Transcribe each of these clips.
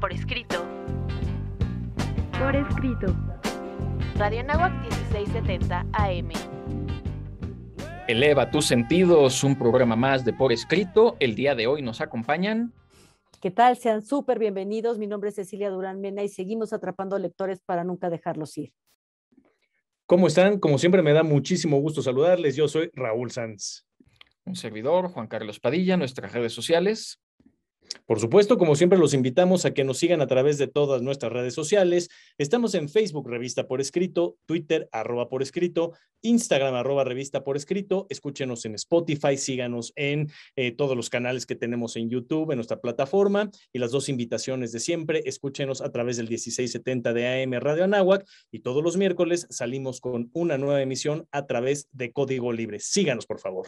por escrito. Por escrito. Radio Anáhuac 1670 AM. Eleva tus sentidos, un programa más de Por Escrito. El día de hoy nos acompañan. ¿Qué tal? Sean súper bienvenidos. Mi nombre es Cecilia Durán Mena y seguimos atrapando lectores para nunca dejarlos ir. ¿Cómo están? Como siempre me da muchísimo gusto saludarles. Yo soy Raúl Sanz. Un servidor, Juan Carlos Padilla, nuestras redes sociales. Por supuesto, como siempre, los invitamos a que nos sigan a través de todas nuestras redes sociales. Estamos en Facebook, Revista Por Escrito, Twitter, @Por Escrito, Instagram, @Revista Por Escrito. Escúchenos en Spotify, síganos en todos los canales que tenemos en YouTube, en nuestra plataforma. Y las dos invitaciones de siempre, escúchenos a través del 1670 de AM Radio Anáhuac. Y todos los miércoles salimos con una nueva emisión a través de Código Libre. Síganos, por favor.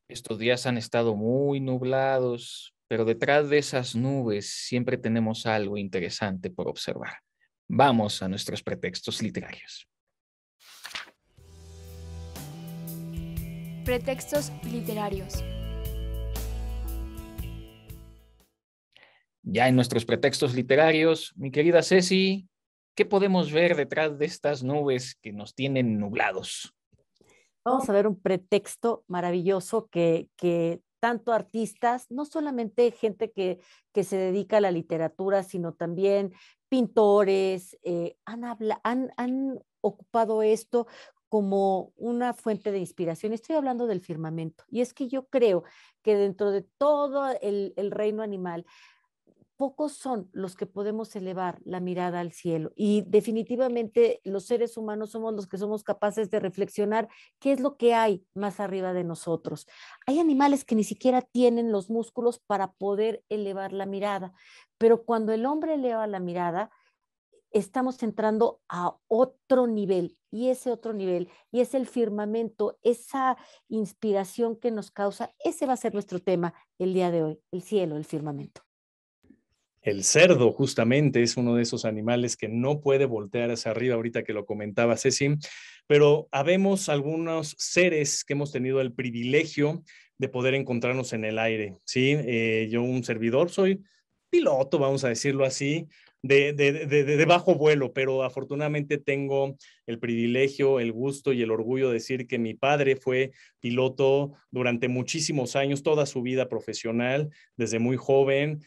Estos días han estado muy nublados, pero detrás de esas nubes siempre tenemos algo interesante por observar. Vamos a nuestros pretextos literarios. Pretextos literarios. Ya en nuestros pretextos literarios, mi querida Ceci, ¿qué podemos ver detrás de estas nubes que nos tienen nublados? Vamos a ver un pretexto maravilloso que tanto artistas, no solamente gente que se dedica a la literatura, sino también pintores, han ocupado esto como una fuente de inspiración. Estoy hablando del firmamento. Y es que yo creo que dentro de todo el reino animal, pocos son los que podemos elevar la mirada al cielo y definitivamente los seres humanos somos los que somos capaces de reflexionar qué es lo que hay más arriba de nosotros. Hay animales que ni siquiera tienen los músculos para poder elevar la mirada, pero cuando el hombre eleva la mirada, estamos entrando a otro nivel y ese otro nivel, y es el firmamento, esa inspiración que nos causa, ese va a ser nuestro tema el día de hoy, el cielo, el firmamento. El cerdo justamente es uno de esos animales que no puede voltear hacia arriba, ahorita que lo comentaba Ceci, pero habemos algunos seres que hemos tenido el privilegio de poder encontrarnos en el aire, ¿sí? Yo, un servidor, soy piloto, vamos a decirlo así, de bajo vuelo, pero afortunadamente tengo el privilegio, el gusto y el orgullo de decir que mi padre fue piloto durante muchísimos años, toda su vida profesional, desde muy joven.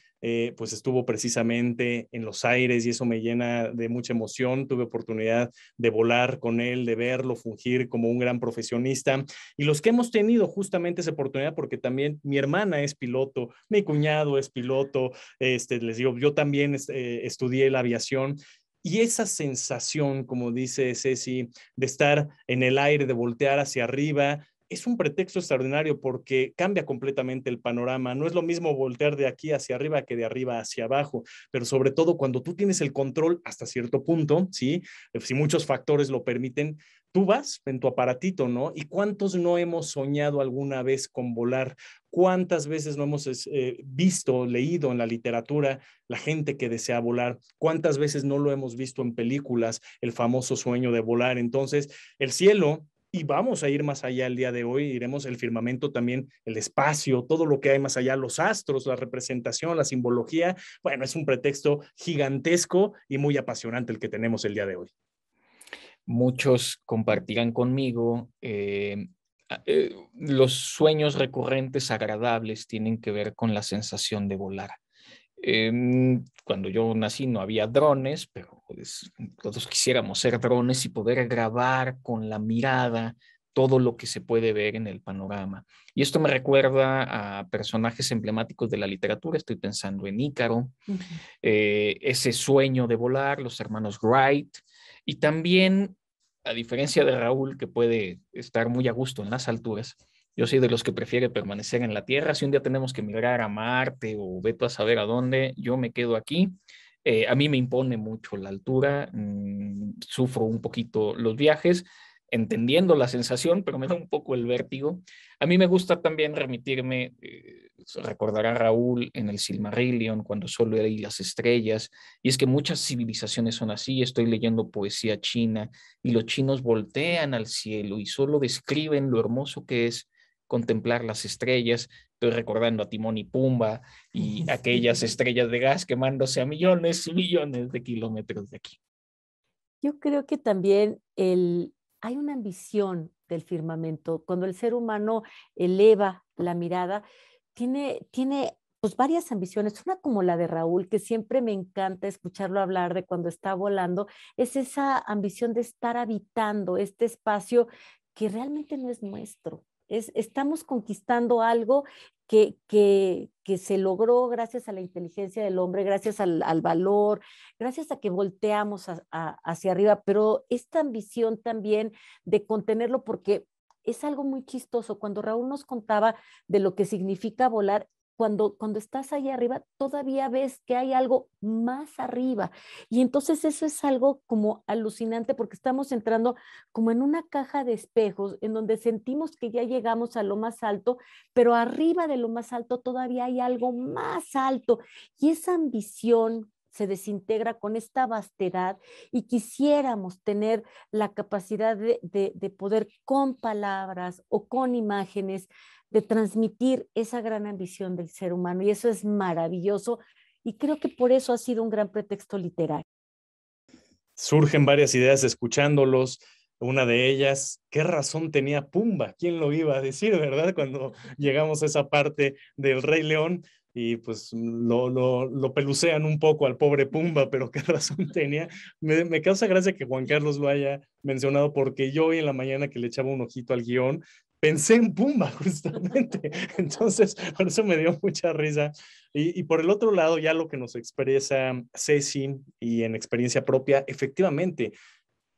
Pues estuvo precisamente en los aires y eso me llena de mucha emoción. Tuve oportunidad de volar con él, de verlo fungir como un gran profesionista, y los que hemos tenido justamente esa oportunidad, porque también mi hermana es piloto, mi cuñado es piloto, les digo, yo también estudié la aviación. Y esa sensación, como dice Ceci, de estar en el aire, de voltear hacia arriba, es un pretexto extraordinario porque cambia completamente el panorama. No es lo mismo voltear de aquí hacia arriba que de arriba hacia abajo, pero sobre todo cuando tú tienes el control hasta cierto punto, ¿sí? Si muchos factores lo permiten, tú vas en tu aparatito, ¿no? ¿Y cuántos no hemos soñado alguna vez con volar? ¿Cuántas veces no hemos visto, leído en la literatura la gente que desea volar? ¿Cuántas veces no lo hemos visto en películas, el famoso sueño de volar? Entonces, el cielo, y vamos a ir más allá el día de hoy, iremos el firmamento también, el espacio, todo lo que hay más allá, los astros, la representación, la simbología. Bueno, es un pretexto gigantesco y muy apasionante el que tenemos el día de hoy. Muchos compartirán conmigo, los sueños recurrentes agradables tienen que ver con la sensación de volar. Cuando yo nací no había drones, pero pues, todos quisiéramos ser drones y poder grabar con la mirada todo lo que se puede ver en el panorama. Y esto me recuerda a personajes emblemáticos de la literatura. Estoy pensando en Ícaro, ese sueño de volar, los hermanos Wright, y también, a diferencia de Raúl, que puede estar muy a gusto en las alturas, yo soy de los que prefiere permanecer en la Tierra. Si un día tenemos que migrar a Marte o veto a saber a dónde, yo me quedo aquí. A mí me impone mucho la altura, sufro un poquito los viajes, entendiendo la sensación, pero me da un poco el vértigo. A mí me gusta también remitirme, recordará Raúl en el Silmarillion, cuando solo leí las estrellas, y es que muchas civilizaciones son así. Estoy leyendo poesía china y los chinos voltean al cielo y solo describen lo hermoso que es contemplar las estrellas. Estoy recordando a Timón y Pumba y aquellas estrellas de gas quemándose a millones y millones de kilómetros de aquí. Yo creo que también hay una ambición del firmamento. Cuando el ser humano eleva la mirada, tiene pues varias ambiciones. Una como la de Raúl, que siempre me encanta escucharlo hablar de cuando está volando, es esa ambición de estar habitando este espacio que realmente no es nuestro. Estamos conquistando algo que se logró gracias a la inteligencia del hombre, gracias al valor, gracias a que volteamos hacia arriba, pero esta ambición también de contenerlo, porque es algo muy chistoso. Cuando Raúl nos contaba de lo que significa volar, cuando estás ahí arriba, todavía ves que hay algo más arriba. Y entonces eso es algo como alucinante, porque estamos entrando como en una caja de espejos en donde sentimos que ya llegamos a lo más alto, pero arriba de lo más alto todavía hay algo más alto. Y esa ambición se desintegra con esta vastedad, y quisiéramos tener la capacidad de poder con palabras o con imágenes de transmitir esa gran ambición del ser humano, y eso es maravilloso, y creo que por eso ha sido un gran pretexto literario. Surgen varias ideas escuchándolos. Una de ellas, ¿qué razón tenía Pumba? ¿Quién lo iba a decir, verdad? Cuando llegamos a esa parte del Rey León y pues lo pelucean un poco al pobre Pumba, pero ¿qué razón tenía? Me causa gracia que Juan Carlos lo haya mencionado, porque yo hoy en la mañana que le echaba un ojito al guión, pensé en Pumba justamente. Entonces, por eso me dio mucha risa. Y por el otro lado, ya lo que nos expresa Ceci y en experiencia propia, efectivamente,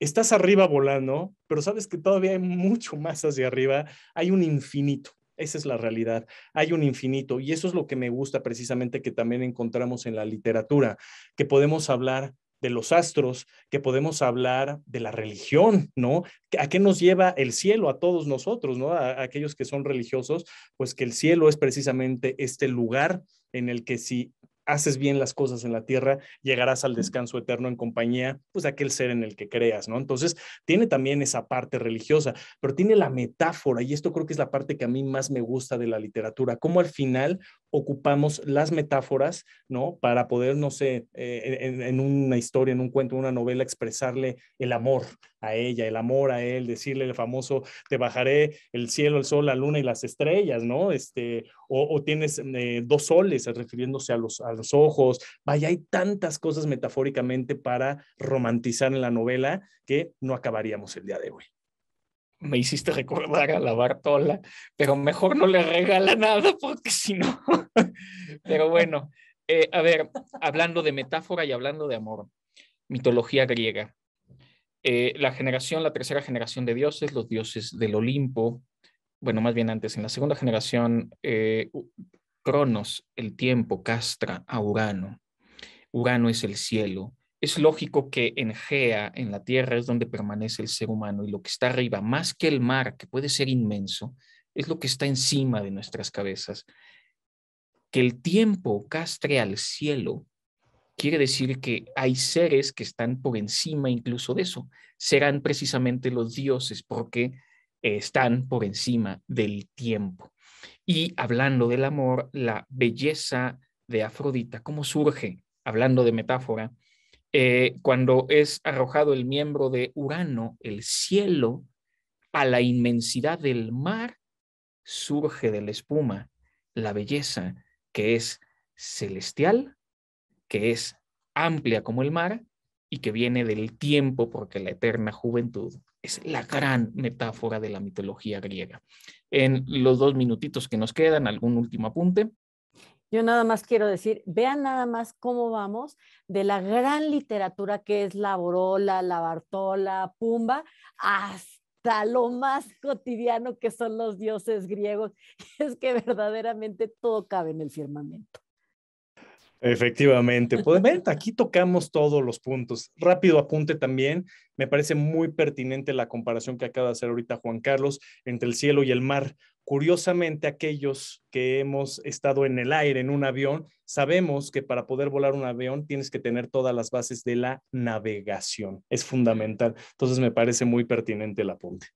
estás arriba volando, pero sabes que todavía hay mucho más hacia arriba, hay un infinito. Esa es la realidad, hay un infinito, y eso es lo que me gusta precisamente, que también encontramos en la literatura, que podemos hablar de los astros, que podemos hablar de la religión, ¿no? ¿A qué nos lleva el cielo a todos nosotros, ¿no? A aquellos que son religiosos, pues que el cielo es precisamente este lugar en el que, si haces bien las cosas en la tierra, llegarás al descanso eterno en compañía, pues, de aquel ser en el que creas, ¿no? Entonces, tiene también esa parte religiosa, pero tiene la metáfora, y esto creo que es la parte que a mí más me gusta de la literatura, cómo al final ocupamos las metáforas, ¿no? Para poder, no sé, en una historia, en un cuento, en una novela, expresarle el amor a ella, el amor a él, decirle el famoso, te bajaré el cielo, el sol, la luna y las estrellas, ¿no? O tienes dos soles, refiriéndose a los ojos. Vaya, hay tantas cosas metafóricamente para romantizar en la novela que no acabaríamos el día de hoy. Me hiciste recordar a la Bartola, pero mejor no le regala nada, porque si no. Pero bueno, a ver, hablando de metáfora y hablando de amor, mitología griega. La tercera generación de dioses, los dioses del Olimpo, bueno, más bien antes, en la segunda generación, Cronos, el tiempo, castra a Urano. Urano es el cielo. Es lógico que en Gea, en la tierra, es donde permanece el ser humano, y lo que está arriba, más que el mar, que puede ser inmenso, es lo que está encima de nuestras cabezas. Que el tiempo castre al cielo quiere decir que hay seres que están por encima incluso de eso. Serán precisamente los dioses, porque están por encima del tiempo. Y hablando del amor, la belleza de Afrodita, ¿cómo surge? Hablando de metáfora, cuando es arrojado el miembro de Urano, el cielo, a la inmensidad del mar, surge de la espuma la belleza, que es celestial, que es amplia como el mar y que viene del tiempo, porque la eterna juventud es la gran metáfora de la mitología griega. En los 2 minutitos que nos quedan, ¿algún último apunte? Yo nada más quiero decir, vean nada más cómo vamos de la gran literatura que es la Borola, la Bartola, Pumba, hasta lo más cotidiano que son los dioses griegos. Es que verdaderamente todo cabe en el firmamento. Efectivamente, pues ven, aquí tocamos todos los puntos. Rápido apunte también, me parece muy pertinente la comparación que acaba de hacer ahorita Juan Carlos entre el cielo y el mar. Curiosamente, aquellos que hemos estado en el aire, en un avión, sabemos que para poder volar un avión tienes que tener todas las bases de la navegación. Es fundamental. Entonces me parece muy pertinente el apunte.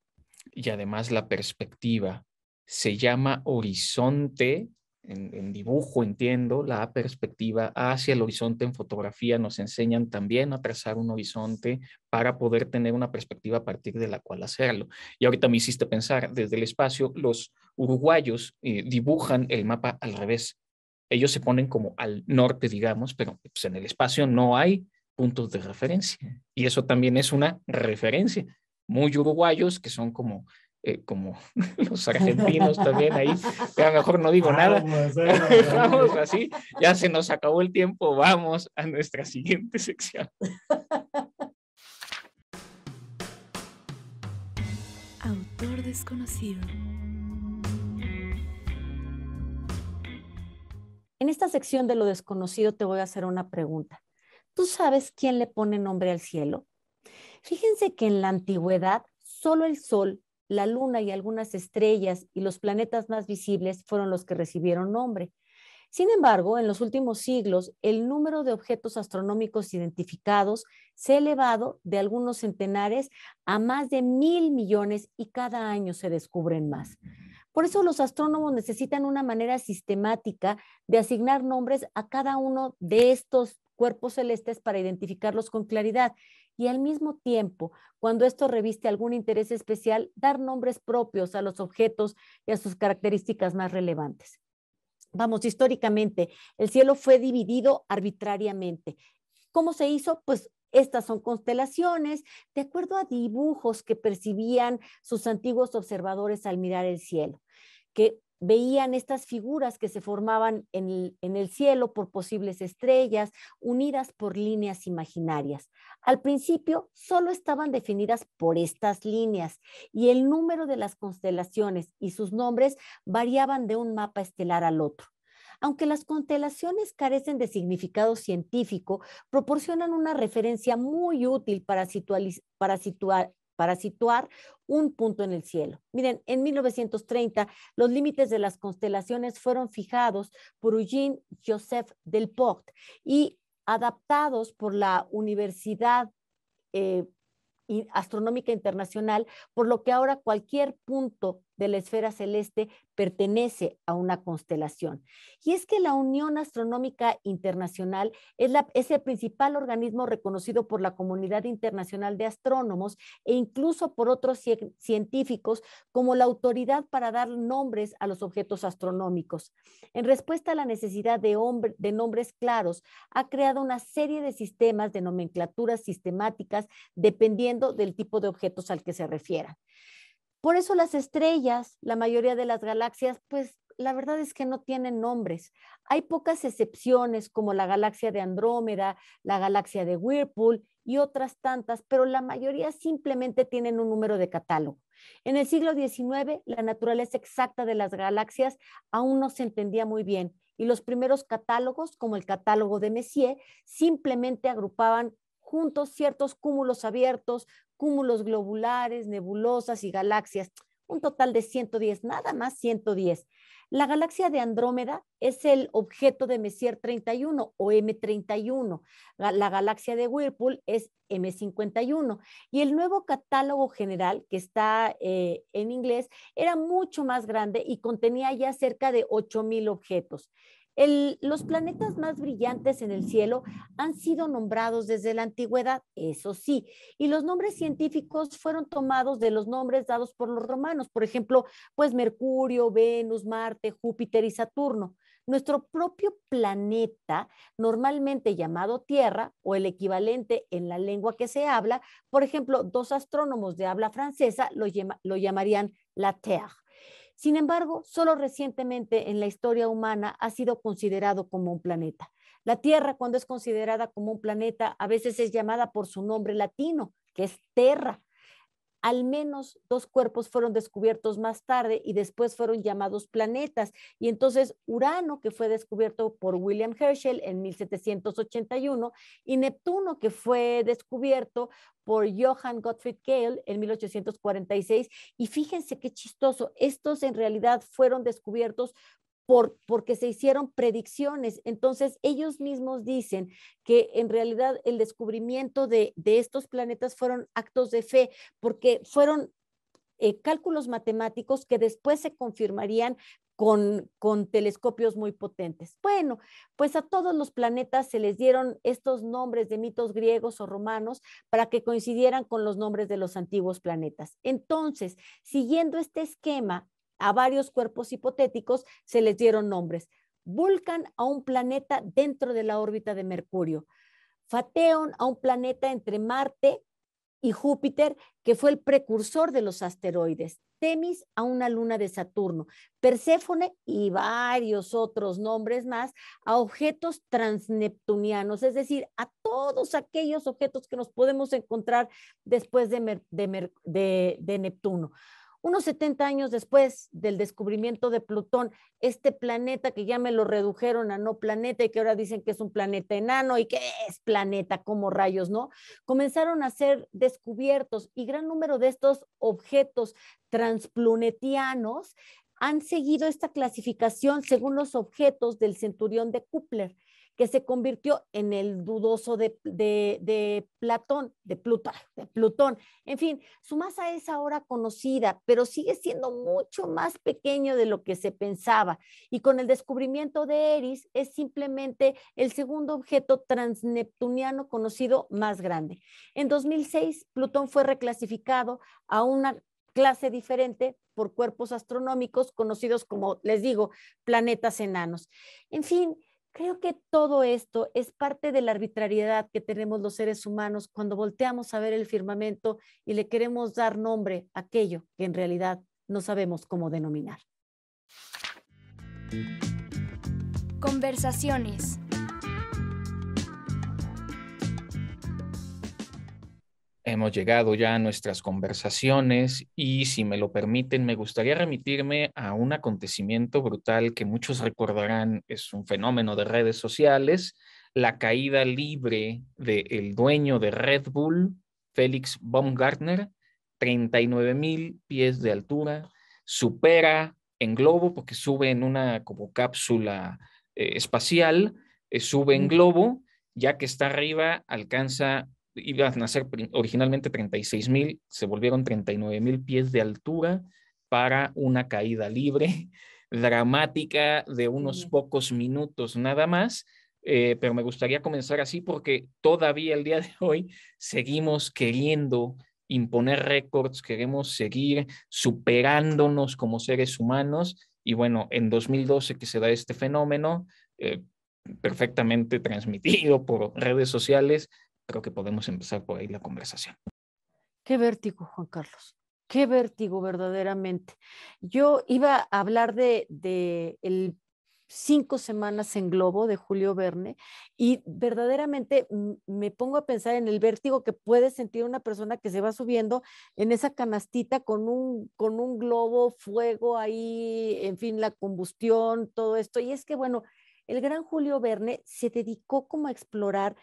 Y además la perspectiva. se llama horizonte. En dibujo, entiendo, la perspectiva hacia el horizonte. En fotografía nos enseñan también a trazar un horizonte para poder tener una perspectiva a partir de la cual hacerlo. Y ahorita me hiciste pensar, desde el espacio, los uruguayos dibujan el mapa al revés. Ellos se ponen como al norte, digamos, pero pues, en el espacio no hay puntos de referencia. Y eso también es una referencia. Muy uruguayos, que son como los argentinos también ahí, a lo mejor no digo nada, vamos así, ya se nos acabó el tiempo, vamos a nuestra siguiente sección. Autor desconocido. En esta sección de lo desconocido te voy a hacer una pregunta. ¿Tú sabes quién le pone nombre al cielo? Fíjense que en la antigüedad solo el sol, la luna y algunas estrellas y los planetas más visibles fueron los que recibieron nombre. Sin embargo, en los últimos siglos, el número de objetos astronómicos identificados se ha elevado de algunos centenares a más de 1,000 millones y cada año se descubren más. Por eso los astrónomos necesitan una manera sistemática de asignar nombres a cada uno de estos cuerpos celestes para identificarlos con claridad y al mismo tiempo, cuando esto reviste algún interés especial, dar nombres propios a los objetos y a sus características más relevantes. Vamos, históricamente, el cielo fue dividido arbitrariamente. ¿Cómo se hizo? Pues estas son constelaciones, de acuerdo a dibujos que percibían sus antiguos observadores al mirar el cielo, que veían estas figuras que se formaban en el cielo por posibles estrellas, unidas por líneas imaginarias. Al principio solo estaban definidas por estas líneas y el número de las constelaciones y sus nombres variaban de un mapa estelar al otro. Aunque las constelaciones carecen de significado científico, proporcionan una referencia muy útil para situar un punto en el cielo. Miren, en 1930 los límites de las constelaciones fueron fijados por Eugene Joseph Delport y adaptados por la Universidad Astronómica Internacional, por lo que ahora cualquier punto de la esfera celeste pertenece a una constelación. Y es que la Unión Astronómica Internacional es el principal organismo reconocido por la comunidad internacional de astrónomos e incluso por otros científicos como la autoridad para dar nombres a los objetos astronómicos. En respuesta a la necesidad de nombres claros, ha creado una serie de sistemas de nomenclaturas sistemáticas dependiendo del tipo de objetos al que se refieran. Por eso las estrellas, la mayoría de las galaxias, pues la verdad es que no tienen nombres. Hay pocas excepciones como la galaxia de Andrómeda, la galaxia de Whirlpool y otras tantas, pero la mayoría simplemente tienen un número de catálogo. En el siglo XIX, la naturaleza exacta de las galaxias aún no se entendía muy bien y los primeros catálogos, como el catálogo de Messier, simplemente agrupaban juntos ciertos cúmulos abiertos, cúmulos globulares, nebulosas y galaxias, un total de 110, nada más 110. La galaxia de Andrómeda es el objeto de Messier 31 o M31. La galaxia de Whirlpool es M51. Y el nuevo catálogo general, que está en inglés, era mucho más grande y contenía ya cerca de 8,000 objetos. Los planetas más brillantes en el cielo han sido nombrados desde la antigüedad, eso sí, y los nombres científicos fueron tomados de los nombres dados por los romanos, por ejemplo, pues Mercurio, Venus, Marte, Júpiter y Saturno. Nuestro propio planeta, normalmente llamado Tierra, o el equivalente en la lengua que se habla, por ejemplo, dos astrónomos de habla francesa lo llamarían la Terre. Sin embargo, solo recientemente en la historia humana ha sido considerado como un planeta. La Tierra, cuando es considerada como un planeta, a veces es llamada por su nombre latino, que es Terra. Al menos 2 cuerpos fueron descubiertos más tarde y después fueron llamados planetas. Y entonces Urano, que fue descubierto por William Herschel en 1781, y Neptuno, que fue descubierto por Johann Gottfried Galle en 1846. Y fíjense qué chistoso, estos en realidad fueron descubiertos porque se hicieron predicciones. Entonces, ellos mismos dicen que en realidad el descubrimiento de estos planetas fueron actos de fe, porque fueron cálculos matemáticos que después se confirmarían con telescopios muy potentes. Bueno, pues a todos los planetas se les dieron estos nombres de mitos griegos o romanos para que coincidieran con los nombres de los antiguos planetas. Entonces, siguiendo este esquema, a varios cuerpos hipotéticos se les dieron nombres. Vulcan a un planeta dentro de la órbita de Mercurio. Phaethon a un planeta entre Marte y Júpiter, que fue el precursor de los asteroides. Temis a una luna de Saturno. Perséfone y varios otros nombres más a objetos transneptunianos, es decir, a todos aquellos objetos que nos podemos encontrar después de Neptuno. Unos 70 años después del descubrimiento de Plutón, este planeta que ya me lo redujeron a no planeta y que ahora dicen que es un planeta enano y que es planeta, como rayos, ¿no? Comenzaron a ser descubiertos y gran número de estos objetos transplunetianos han seguido esta clasificación según los objetos del centurión de Kepler, que se convirtió en el dudoso de Plutón. En fin, su masa es ahora conocida, pero sigue siendo mucho más pequeño de lo que se pensaba. Y con el descubrimiento de Eris, es simplemente el segundo objeto transneptuniano conocido más grande. En 2006, Plutón fue reclasificado a una clase diferente por cuerpos astronómicos conocidos como, les digo, planetas enanos. En fin, creo que todo esto es parte de la arbitrariedad que tenemos los seres humanos cuando volteamos a ver el firmamento y le queremos dar nombre a aquello que en realidad no sabemos cómo denominar. Conversaciones. Hemos llegado ya a nuestras conversaciones y, si me lo permiten, me gustaría remitirme a un acontecimiento brutal que muchos recordarán. Es un fenómeno de redes sociales, la caída libre del dueño de Red Bull, Felix Baumgartner, 39,000 pies de altura, supera en globo porque sube en una como cápsula espacial, sube en globo, ya que está arriba alcanza... Iban a ser originalmente 36,000, se volvieron 39,000 pies de altura para una caída libre, dramática de unos pocos minutos nada más, pero me gustaría comenzar así porque todavía el día de hoy seguimos queriendo imponer récords, queremos seguir superándonos como seres humanos y bueno, en 2012 que se da este fenómeno, perfectamente transmitido por redes sociales, creo que podemos empezar por ahí la conversación. Qué vértigo, Juan Carlos. Qué vértigo, verdaderamente. Yo iba a hablar de el 5 semanas en globo de Julio Verne y verdaderamente me pongo a pensar en el vértigo que puede sentir una persona que se va subiendo en esa canastita con un globo, fuego ahí, en fin, la combustión, todo esto. Y es que, bueno, el gran Julio Verne se dedicó como a explorar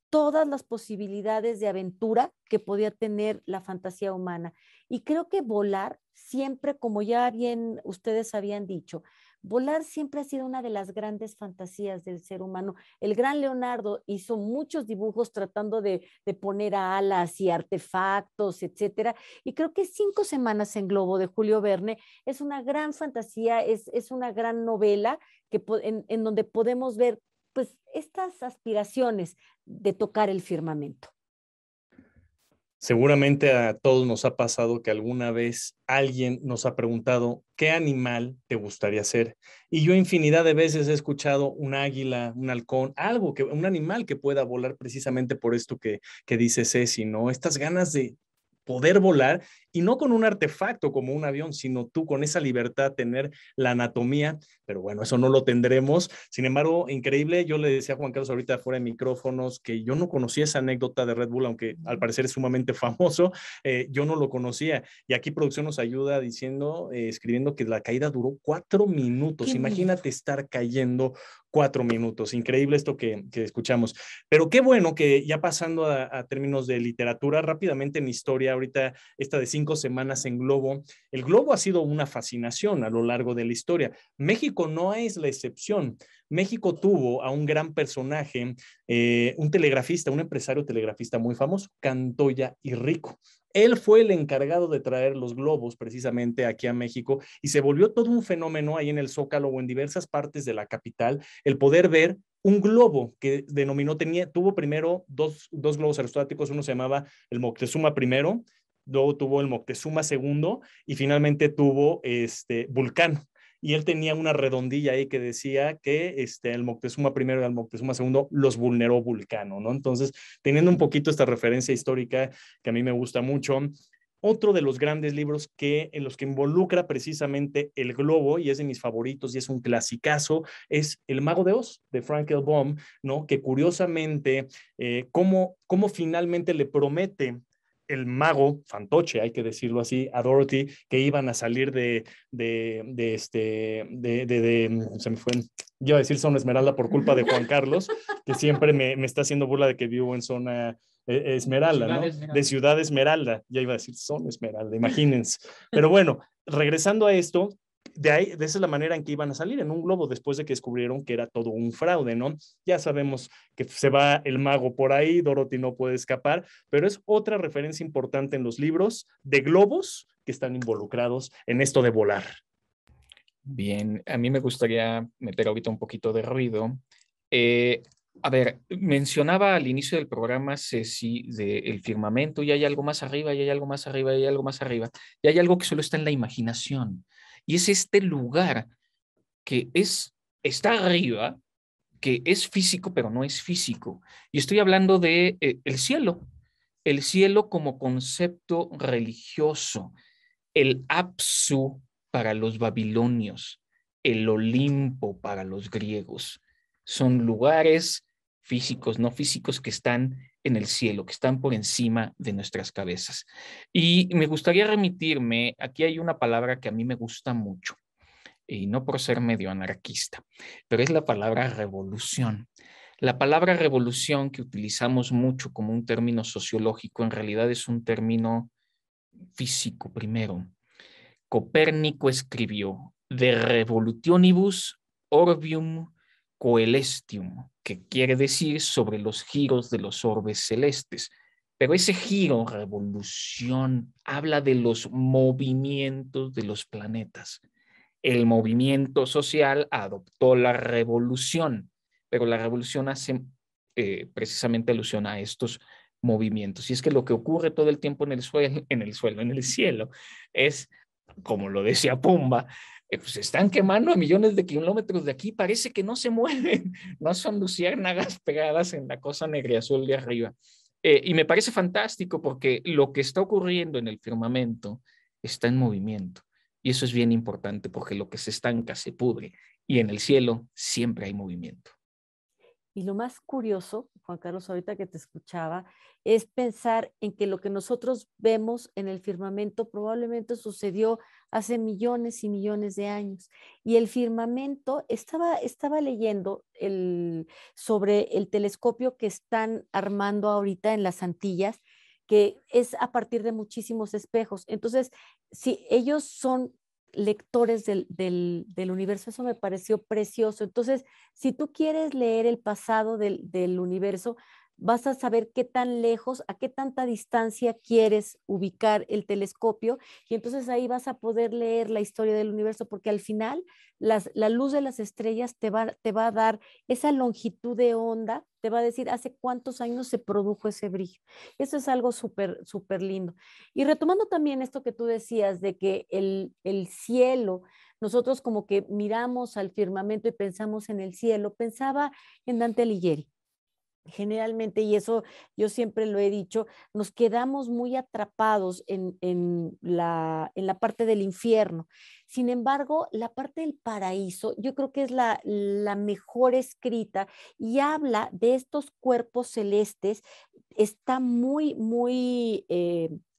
todas las posibilidades de aventura que podía tener la fantasía humana. Y creo que volar siempre, como ya bien ustedes habían dicho, volar siempre ha sido una de las grandes fantasías del ser humano. El gran Leonardo hizo muchos dibujos tratando de poner alas y artefactos, etcétera. Y creo que 5 semanas en globo de Julio Verne es una gran fantasía, es una gran novela en donde podemos ver pues estas aspiraciones de tocar el firmamento. Seguramente a todos nos ha pasado que alguna vez alguien nos ha preguntado ¿qué animal te gustaría ser? Y yo infinidad de veces he escuchado un águila, un halcón, un animal que pueda volar precisamente por esto que dice Ceci, ¿no? Estas ganas de poder volar y no con un artefacto como un avión, sino tú con esa libertad, tener la anatomía, pero bueno, eso no lo tendremos. Sin embargo, increíble, yo le decía a Juan Carlos ahorita fuera de micrófonos que yo no conocía esa anécdota de Red Bull, aunque al parecer es sumamente famoso, yo no lo conocía. Y aquí producción nos ayuda diciendo, escribiendo que la caída duró 4 minutos. Imagínate estar cayendo 4 minutos. Increíble esto que escuchamos. Pero qué bueno que ya pasando a términos de literatura, rápidamente en historia, ahorita esta de 5 semanas en globo, el globo ha sido una fascinación a lo largo de la historia. México no es la excepción. México tuvo a un gran personaje, un telegrafista, un empresario telegrafista muy famoso, Cantoya y Rico. Él fue el encargado de traer los globos precisamente aquí a México y se volvió todo un fenómeno ahí en el Zócalo o en diversas partes de la capital, el poder ver un globo que tuvo primero dos globos aerostáticos, uno se llamaba el Moctezuma I, luego tuvo el Moctezuma II y finalmente tuvo Vulcano. Y él tenía una redondilla ahí que decía que el Moctezuma I y el Moctezuma II los vulneró Vulcano, ¿no? Entonces, teniendo un poquito esta referencia histórica que a mí me gusta mucho, otro de los grandes libros en los que involucra precisamente el globo, y es de mis favoritos y es un clasicazo, es El Mago de Oz, de Frank L. Baum, ¿no? Que curiosamente, cómo finalmente le promete el mago, fantoche, hay que decirlo así, a Dorothy, que iban a salir se me fue, yo iba a decir zona Esmeralda por culpa de Juan Carlos, que siempre me está haciendo burla de que vivo en zona Esmeralda, ¿no? De Ciudad Esmeralda, ya iba a decir zona Esmeralda, imagínense. Pero bueno, regresando a esto, de esa es la manera en que iban a salir en un globo después de que descubrieron que era todo un fraude, ¿no? Ya sabemos que se va el mago por ahí, Dorothy no puede escapar, pero es otra referencia importante en los libros de globos que están involucrados en esto de volar. Bien, a mí me gustaría meter ahorita un poquito de ruido. A ver, mencionaba al inicio del programa, Ceci, del firmamento, y hay algo más arriba, y hay algo más arriba, y hay algo más arriba, y hay algo que solo está en la imaginación. Y es este lugar que está arriba, que es físico, pero no es físico. Y estoy hablando de el cielo como concepto religioso, el Apsu para los babilonios, el Olimpo para los griegos. Son lugares físicos, no físicos, que están en el cielo, que están por encima de nuestras cabezas. Y me gustaría remitirme, aquí hay una palabra que a mí me gusta mucho, y no por ser medio anarquista, pero es la palabra revolución. La palabra revolución, que utilizamos mucho como un término sociológico, en realidad es un término físico primero. Copérnico escribió de revolutionibus orbium coelestium, que quiere decir sobre los giros de los orbes celestes. Pero ese giro, revolución, habla de los movimientos de los planetas. El movimiento social adoptó la revolución, pero la revolución hace precisamente alusión a estos movimientos. Y es que lo que ocurre todo el tiempo en el cielo, es, como lo decía Pumba, pues están quemando a millones de kilómetros de aquí, parece que no se mueven, no son luciérnagas pegadas en la cosa negriazul de arriba. Y me parece fantástico porque lo que está ocurriendo en el firmamento está en movimiento. Y eso es bien importante porque lo que se estanca se pudre. Y en el cielo siempre hay movimiento. Y lo más curioso, Juan Carlos, ahorita que te escuchaba, es pensar en que lo que nosotros vemos en el firmamento probablemente sucedió hace millones y millones de años. Y el firmamento, estaba leyendo sobre el telescopio que están armando ahorita en las Antillas, que es a partir de muchísimos espejos. Entonces, si ellos son lectores del universo, eso me pareció precioso. Entonces, si tú quieres leer el pasado del universo, vas a saber qué tan lejos, a qué tanta distancia quieres ubicar el telescopio, y entonces ahí vas a poder leer la historia del universo, porque al final la luz de las estrellas te va a dar esa longitud de onda, te va a decir hace cuántos años se produjo ese brillo. Eso es algo súper, súper lindo. Y retomando también esto que tú decías de que el cielo, nosotros como que miramos al firmamento y pensamos en el cielo, pensaba en Dante Alighieri. Generalmente, y eso yo siempre lo he dicho, nos quedamos muy atrapados en la parte del infierno. Sin embargo, la parte del paraíso yo creo que es la mejor escrita, y habla de estos cuerpos celestes. Está muy, muy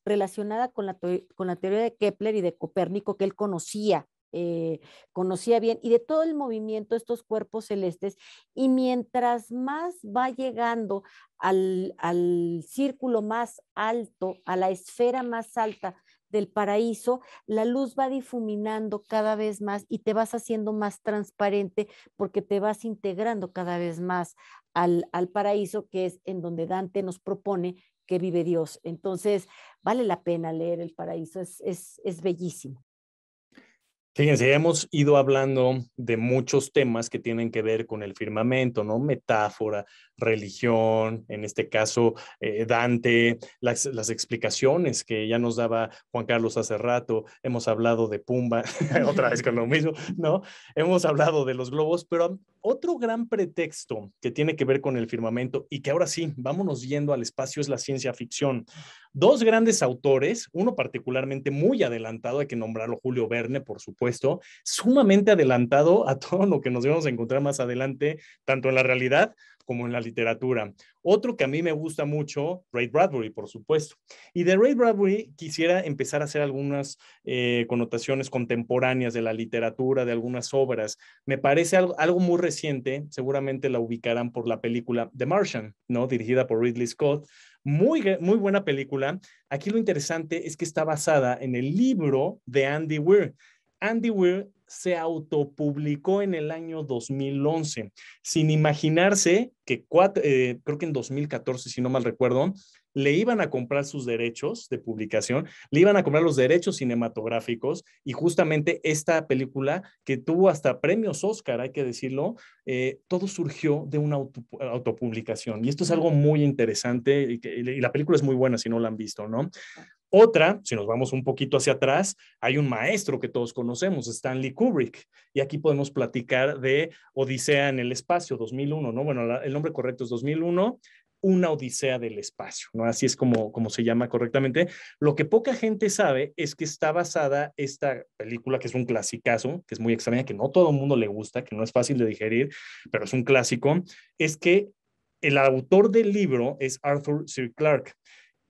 relacionada con la teoría de Kepler y de Copérnico, que él conocía bien, y de todo el movimiento de estos cuerpos celestes. Y mientras más va llegando al círculo más alto, a la esfera más alta del paraíso, la luz va difuminando cada vez más y te vas haciendo más transparente porque te vas integrando cada vez más al paraíso, que es en donde Dante nos propone que vive Dios. Entonces, vale la pena leer El Paraíso, es bellísimo. Fíjense, hemos ido hablando de muchos temas que tienen que ver con el firmamento, ¿no? Metáfora, religión, en este caso Dante, las explicaciones que ya nos daba Juan Carlos hace rato, hemos hablado de Pumba, otra vez con lo mismo, ¿no? Hemos hablado de los globos, pero otro gran pretexto que tiene que ver con el firmamento y que ahora sí, vámonos yendo al espacio, es la ciencia ficción. Dos grandes autores, uno particularmente muy adelantado, hay que nombrarlo, Julio Verne, por supuesto, sumamente adelantado a todo lo que nos vamos a encontrar más adelante, tanto en la realidad como en la literatura. Otro que a mí me gusta mucho, Ray Bradbury, por supuesto. Y de Ray Bradbury quisiera empezar a hacer algunas connotaciones contemporáneas de la literatura, de algunas obras. Me parece algo muy reciente, seguramente la ubicarán por la película The Martian, ¿no? Dirigida por Ridley Scott. Muy, muy buena película. Aquí lo interesante es que está basada en el libro de Andy Weir. Andy Weir se autopublicó en el año 2011, sin imaginarse que creo que en 2014, si no mal recuerdo, le iban a comprar sus derechos de publicación, le iban a comprar los derechos cinematográficos y justamente esta película que tuvo hasta premios Oscar, hay que decirlo, todo surgió de una autopublicación y esto es algo muy interesante y la película es muy buena si no la han visto, ¿no? Otra, si nos vamos un poquito hacia atrás, hay un maestro que todos conocemos, Stanley Kubrick, y aquí podemos platicar de Odisea en el espacio, 2001, ¿no? Bueno, el nombre correcto es 2001, una odisea del espacio, ¿no? Así es como se llama correctamente. Lo que poca gente sabe es que está basada esta película, que es un clasicazo, que es muy extraña, que no todo el mundo le gusta, que no es fácil de digerir, pero es un clásico, es que el autor del libro es Arthur C. Clarke.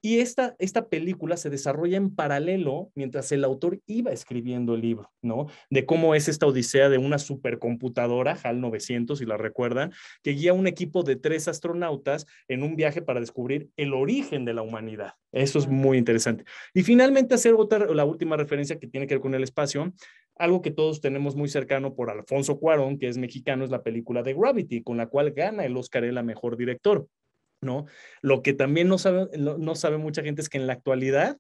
Y esta película se desarrolla en paralelo mientras el autor iba escribiendo el libro, ¿no? De cómo es esta odisea de una supercomputadora, HAL 900, si la recuerdan, que guía a un equipo de 3 astronautas en un viaje para descubrir el origen de la humanidad. Eso es muy interesante. Y finalmente hacer la última referencia que tiene que ver con el espacio, algo que todos tenemos muy cercano por Alfonso Cuarón, que es mexicano, es la película de Gravity, con la cual gana el Oscar a mejor director, ¿no? Lo que también no sabe mucha gente es que en la actualidad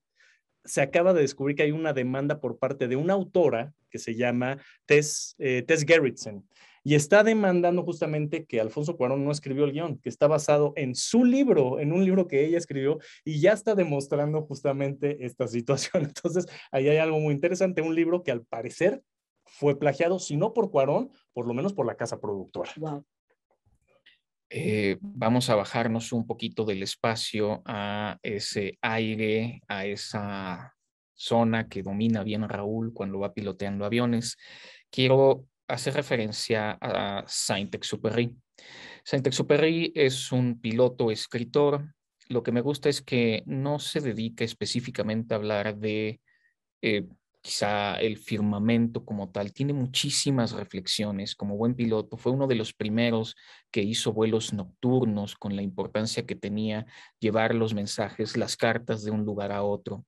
se acaba de descubrir que hay una demanda por parte de una autora que se llama Tess Gerritsen y está demandando justamente que Alfonso Cuarón no escribió el guión, que está basado en su libro, en un libro que ella escribió y ya está demostrando justamente esta situación. Entonces, ahí hay algo muy interesante, un libro que al parecer fue plagiado, si no por Cuarón, por lo menos por la casa productora. Wow. Vamos a bajarnos un poquito del espacio a ese aire, a esa zona que domina bien Raúl cuando va piloteando aviones. Quiero hacer referencia a Saint-Exupéry. Saint-Exupéry es un piloto escritor. Lo que me gusta es que no se dedica específicamente a hablar de quizá el firmamento como tal, tiene muchísimas reflexiones. Como buen piloto, fue uno de los primeros que hizo vuelos nocturnos con la importancia que tenía llevar los mensajes, las cartas de un lugar a otro.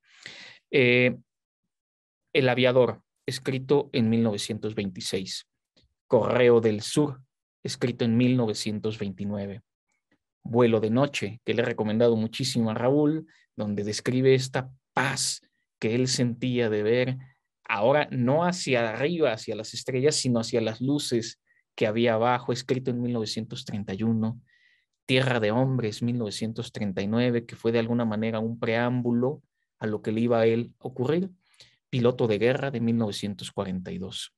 El aviador, escrito en 1926. Correo del Sur, escrito en 1929. Vuelo de noche, que le he recomendado muchísimo a Raúl, donde describe esta paz que él sentía de ver ahora no hacia arriba, hacia las estrellas, sino hacia las luces que había abajo, escrito en 1931, Tierra de Hombres, 1939, que fue de alguna manera un preámbulo a lo que le iba a él ocurrir, Piloto de Guerra, de 1942.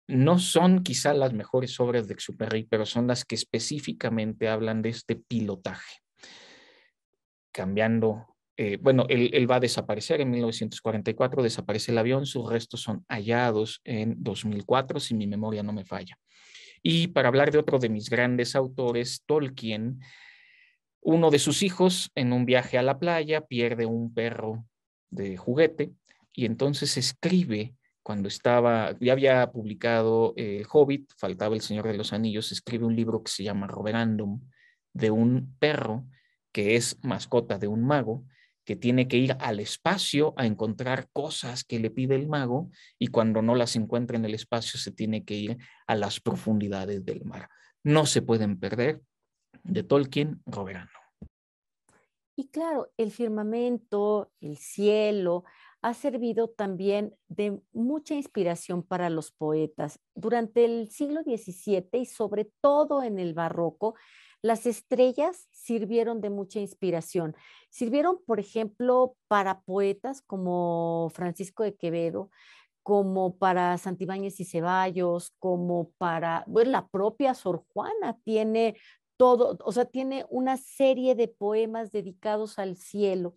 No son quizá las mejores obras de Exupéry, pero son las que específicamente hablan de este pilotaje. Cambiando, bueno, él va a desaparecer en 1944, desaparece el avión, sus restos son hallados en 2004, si mi memoria no me falla. Y para hablar de otro de mis grandes autores, Tolkien, uno de sus hijos en un viaje a la playa pierde un perro de juguete y entonces escribe, cuando ya había publicado El Hobbit, faltaba El Señor de los Anillos, escribe un libro que se llama Roverandom, de un perro que es mascota de un mago, que tiene que ir al espacio a encontrar cosas que le pide el mago y cuando no las encuentra en el espacio se tiene que ir a las profundidades del mar. No se pueden perder, de Tolkien, Roberano. Y claro, el firmamento, el cielo, ha servido también de mucha inspiración para los poetas. Durante el siglo XVII y sobre todo en el barroco, las estrellas sirvieron de mucha inspiración. Sirvieron, por ejemplo, para poetas como Francisco de Quevedo, como para Santibáñez y Ceballos, como para, bueno, la propia Sor Juana tiene todo, o sea, tiene una serie de poemas dedicados al cielo,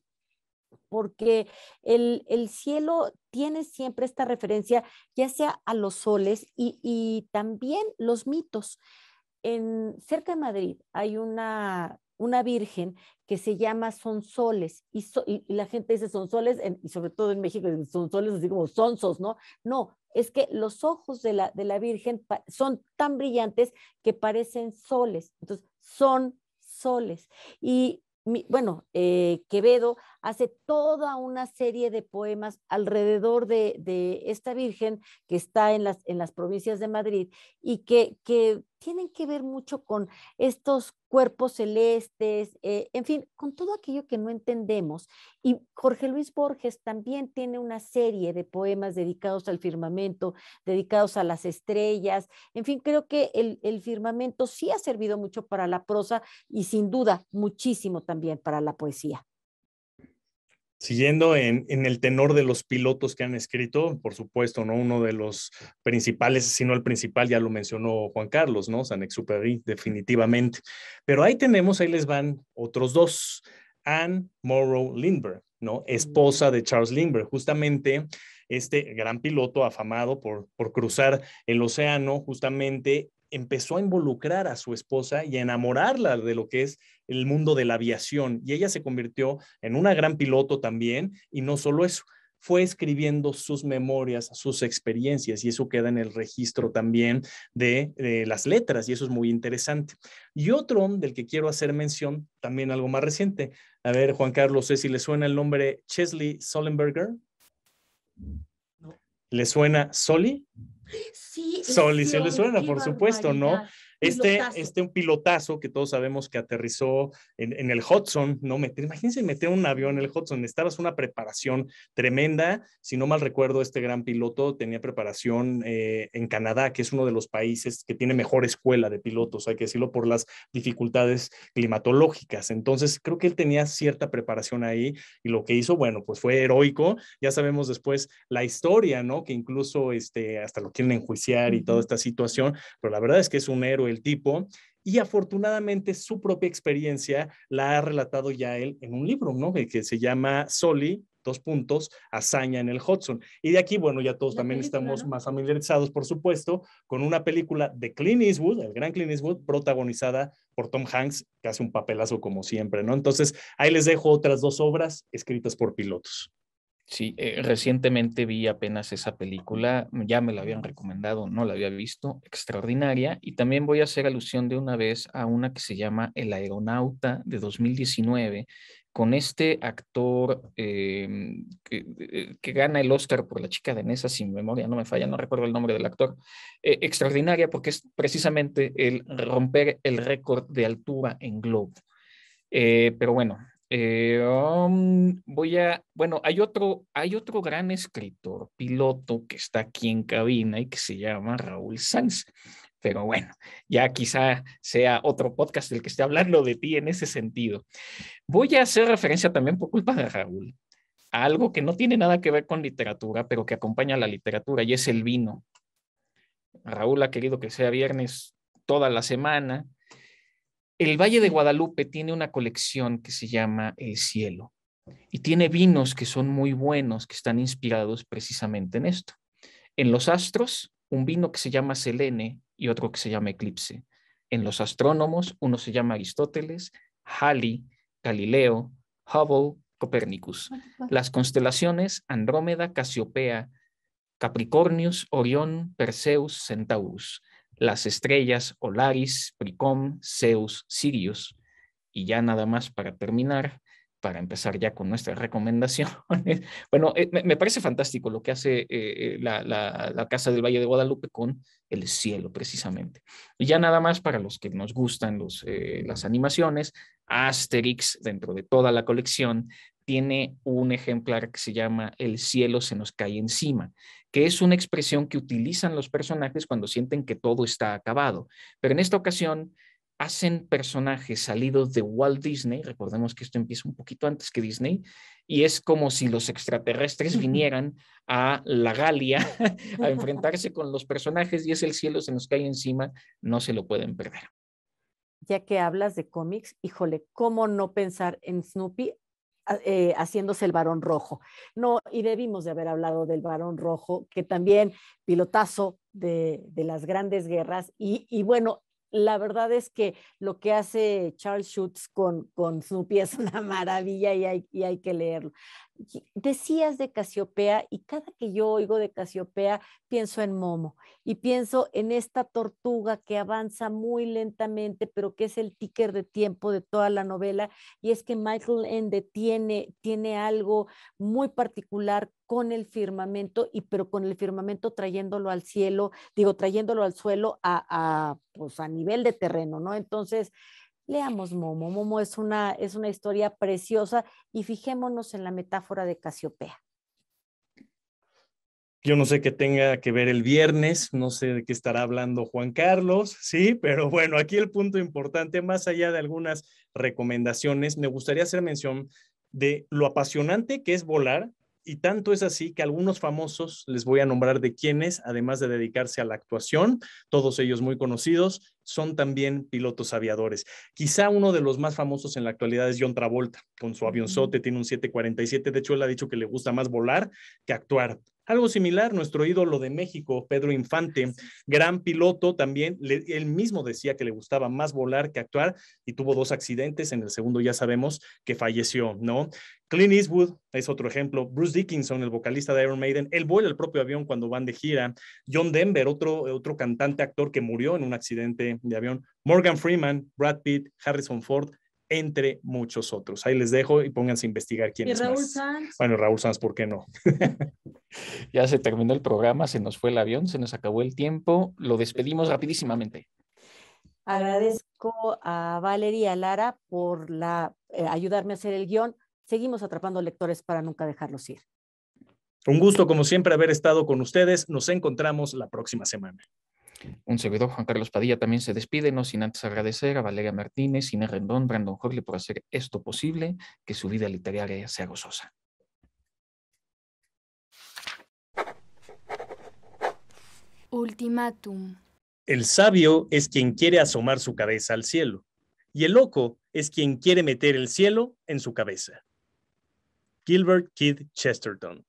porque el cielo tiene siempre esta referencia, ya sea a los soles y también los mitos. Cerca de Madrid hay una virgen que se llama Sonsoles y la gente dice Sonsoles y sobre todo en México Sonsoles así como sonsos, ¿no? No, es que los ojos de la virgen son tan brillantes que parecen soles, entonces son soles. Y bueno, Quevedo hace toda una serie de poemas alrededor de esta Virgen que está en las provincias de Madrid y que tienen que ver mucho con estos cuerpos celestes, en fin, con todo aquello que no entendemos. Y Jorge Luis Borges también tiene una serie de poemas dedicados al firmamento, dedicados a las estrellas. En fin, creo que el firmamento sí ha servido mucho para la prosa y sin duda muchísimo también para la poesía. Siguiendo en el tenor de los pilotos que han escrito, por supuesto, ¿no? Uno de los principales, si no el principal, ya lo mencionó Juan Carlos, ¿no? Saint-Exupéry, definitivamente. Pero ahí les van otros dos. Anne Morrow Lindbergh, ¿no? Esposa de Charles Lindbergh, justamente este gran piloto afamado por cruzar el océano, justamente empezó a involucrar a su esposa y a enamorarla de lo que es el mundo de la aviación. Y ella se convirtió en una gran piloto también, y no solo eso, fue escribiendo sus memorias, sus experiencias, y eso queda en el registro también de las letras, y eso es muy interesante. Y otro del que quiero hacer mención, también algo más reciente. A ver, Juan Carlos, sé si le suena el nombre Chesley Sullenberger. No. ¿Le suena Sully? Sí, Sully, sí le suena, por supuesto, ¿no? Un pilotazo que todos sabemos que aterrizó en el Hudson, ¿no? Imagínense meter un avión en el Hudson, necesitabas una preparación tremenda. Si no mal recuerdo, este gran piloto tenía preparación en Canadá, que es uno de los países que tiene mejor escuela de pilotos, hay que decirlo, por las dificultades climatológicas. Entonces, creo que él tenía cierta preparación ahí y lo que hizo, bueno, pues fue heroico. Ya sabemos después la historia, ¿no? Que incluso hasta lo quieren enjuiciar y toda esta situación, pero la verdad es que es un héroe el tipo, y afortunadamente su propia experiencia la ha relatado ya él en un libro, ¿no? Que se llama Sully, hazaña en el Hudson. Y de aquí, bueno, ya todos también estamos, ¿no?, más familiarizados, por supuesto, con una película de Clint Eastwood, el gran Clint Eastwood, protagonizada por Tom Hanks, que hace un papelazo como siempre, ¿no? Entonces, ahí les dejo otras dos obras escritas por pilotos. Sí, recientemente vi apenas esa película, ya me la habían recomendado, no la había visto, extraordinaria, y también voy a hacer alusión de una vez a una que se llama El Aeronauta de 2019, con este actor que gana el Oscar por La chica danesa, sin memoria, no me falla, no recuerdo el nombre del actor, extraordinaria porque es precisamente el romper el récord de altura en globo. Pero bueno. Bueno, hay otro gran escritor, piloto que está aquí en cabina y que se llama Raúl Sanz. Pero bueno, ya quizá sea otro podcast el que esté hablando de ti en ese sentido. Voy a hacer referencia también por culpa de Raúl a algo que no tiene nada que ver con literatura, pero que acompaña a la literatura, y es el vino. Raúl ha querido que sea viernes toda la semana. El Valle de Guadalupe tiene una colección que se llama El Cielo y tiene vinos que son muy buenos, que están inspirados precisamente en esto. En los astros, un vino que se llama Selene y otro que se llama Eclipse. En los astrónomos, uno se llama Aristóteles, Halley, Galileo, Hubble, Copérnicus. Las constelaciones, Andrómeda, Casiopea, Capricornius, Orión, Perseus, Centaurus. Las estrellas, Olaris, Pricom, Zeus, Sirius. Y ya nada más para terminar, para empezar ya con nuestras recomendaciones. Bueno, me parece fantástico lo que hace la Casa del Valle de Guadalupe con El Cielo, precisamente. Y ya nada más para los que nos gustan las animaciones, Asterix, dentro de toda la colección, tiene un ejemplar que se llama El cielo se nos cae encima, que es una expresión que utilizan los personajes cuando sienten que todo está acabado. Pero en esta ocasión hacen personajes salidos de Walt Disney, recordemos que esto empieza un poquito antes que Disney, y es como si los extraterrestres vinieran a la Galia a enfrentarse con los personajes y es El cielo se nos cae encima, no se lo pueden perder. Ya que hablas de cómics, híjole, ¿cómo no pensar en Snoopy haciéndose el Barón Rojo? No, y debimos de haber hablado del Barón Rojo, que también pilotazo de las grandes guerras, y bueno, la verdad es que lo que hace Charles Schulz con Snoopy es una maravilla y hay que leerlo. Decías de Casiopea y cada que yo oigo de Casiopea pienso en Momo y pienso en esta tortuga que avanza muy lentamente, pero que es el ticker de tiempo de toda la novela, y es que Michael Ende tiene algo muy particular con el firmamento, pero con el firmamento trayéndolo al cielo, trayéndolo al suelo pues a nivel de terreno, ¿no? Entonces, leamos Momo. Momo es una historia preciosa y fijémonos en la metáfora de Casiopea. Yo no sé qué tenga que ver el viernes, no sé de qué estará hablando Juan Carlos, sí, pero bueno, aquí el punto importante, más allá de algunas recomendaciones, me gustaría hacer mención de lo apasionante que es volar, y tanto es así que algunos famosos, les voy a nombrar de quienes, además de dedicarse a la actuación, todos ellos muy conocidos, son también pilotos aviadores. Quizá uno de los más famosos en la actualidad es John Travolta, con su avionzote, tiene un 747, de hecho él ha dicho que le gusta más volar que actuar. Algo similar, nuestro ídolo de México, Pedro Infante, gran piloto también, él mismo decía que le gustaba más volar que actuar y tuvo 2 accidentes, en el segundo ya sabemos que falleció, ¿no? Clint Eastwood es otro ejemplo, Bruce Dickinson, el vocalista de Iron Maiden, él vuela el propio avión cuando van de gira, John Denver, otro cantante, actor que murió en un accidente de avión, Morgan Freeman, Brad Pitt, Harrison Ford, entre muchos otros. Ahí les dejo y pónganse a investigar quiénes más. ¿Y Raúl Sanz? Bueno, Raúl Sanz, ¿por qué no? Ya se terminó el programa, se nos fue el avión, se nos acabó el tiempo, lo despedimos rapidísimamente. Agradezco a Valeria y a Lara por ayudarme a hacer el guión. Seguimos atrapando lectores para nunca dejarlos ir. Un gusto, como siempre, haber estado con ustedes. Nos encontramos la próxima semana. Un servidor, Juan Carlos Padilla, también se despide, no sin antes agradecer a Valeria Martínez, Inés Rendón, Brandon Horley por hacer esto posible, que su vida literaria sea gozosa. Ultimátum. El sabio es quien quiere asomar su cabeza al cielo, y el loco es quien quiere meter el cielo en su cabeza. Gilbert Keith Chesterton.